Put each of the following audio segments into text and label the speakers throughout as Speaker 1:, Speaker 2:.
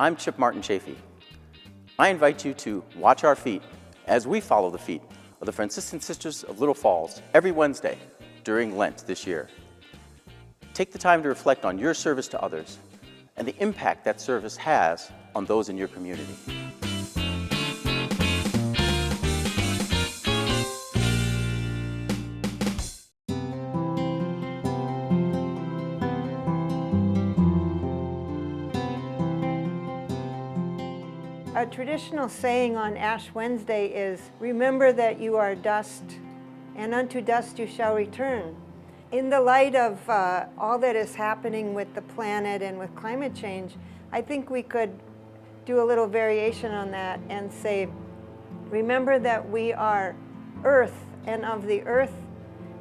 Speaker 1: I'm Chip Martin-Chaffee. I invite you to watch our feet as we follow the feet of the Franciscan Sisters of Little Falls every Wednesday during Lent this year. Take the time to reflect on your service to others and the impact that service has on those in your community.
Speaker 2: A traditional saying on Ash Wednesday is, "Remember that you are dust, and unto dust you shall return." In the light of all that is happening with the planet and with climate change, I think we could do a little variation on that and say, remember that we are earth, and of the earth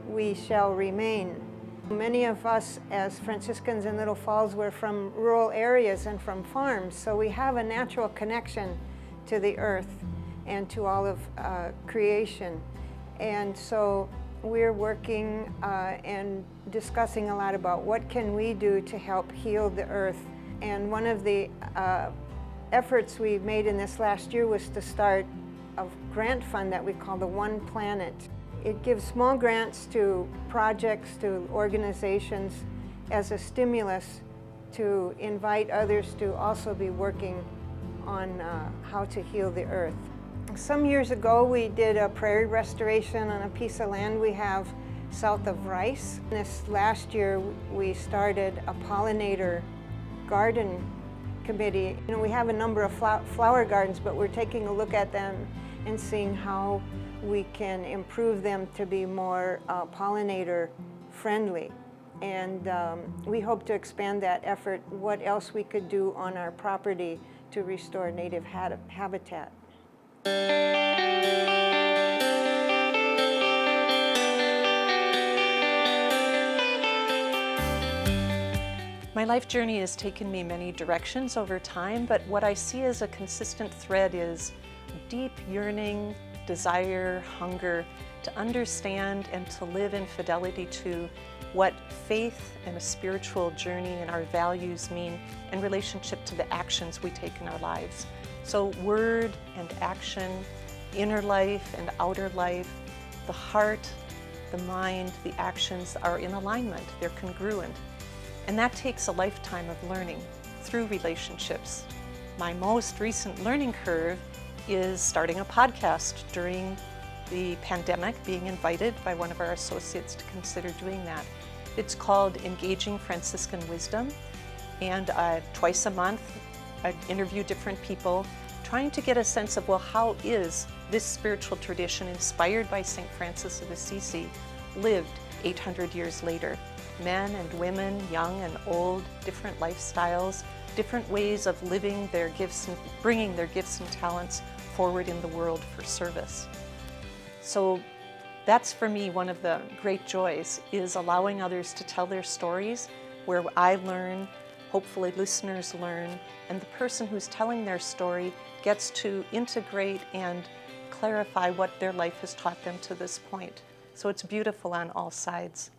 Speaker 2: we shall remain. Many of us as Franciscans in Little Falls were from rural areas and from farms, so we have a natural connection to the earth and to all of creation. And so we're working and discussing a lot about what can we do to help heal the earth. And one of the efforts we made in this last year was to start a grant fund that we call the One Planet. It gives small grants to projects, to organizations as a stimulus to invite others to also be working on how to heal the earth. Some years ago we did a prairie restoration on a piece of land we have south of Rice. This last year we started a pollinator garden committee. We have a number of flower gardens, but we're taking a look at them and seeing how we can improve them to be more pollinator friendly. And we hope to expand that effort, what else we could do on our property to restore native habitat.
Speaker 3: My life journey has taken me many directions over time, but what I see as a consistent thread is deep yearning, desire, hunger to understand and to live in fidelity to what faith and a spiritual journey and our values mean in relationship to the actions we take in our lives. So word and action, inner life and outer life, the heart, the mind, the actions are in alignment, they're congruent. And that takes a lifetime of learning through relationships. My most recent learning curve is starting a podcast during the pandemic, being invited by one of our associates to consider doing that. It's called Engaging Franciscan Wisdom, and twice a month I interview different people, trying to get a sense of, well, how is this spiritual tradition inspired by St. Francis of Assisi lived 800 years later? Men and women, young and old, different lifestyles, different ways of living their gifts and bringing their gifts and talents forward in the world for service. So that's for me one of the great joys, is allowing others to tell their stories where I learn, hopefully listeners learn, and the person who's telling their story gets to integrate and clarify what their life has taught them to this point. So it's beautiful on all sides.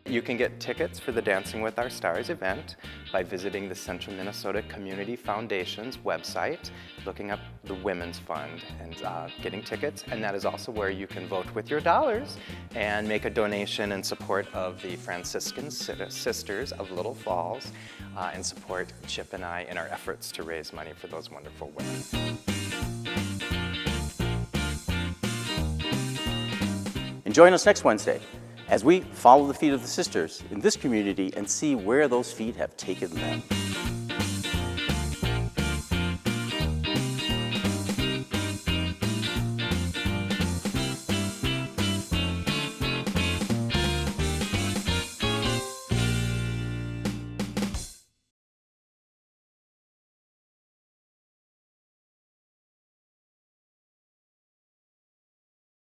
Speaker 4: You can get tickets for the Dancing with Our Stars event by visiting the Central Minnesota Community Foundation's website, looking up the Women's Fund and getting tickets. And that is also where you can vote with your dollars and make a donation in support of the Franciscan Sisters of Little Falls and support Chip and I in our efforts to raise money for those wonderful women.
Speaker 1: And join us next Wednesday as we follow the feet of the sisters in this community and see where those feet have taken them.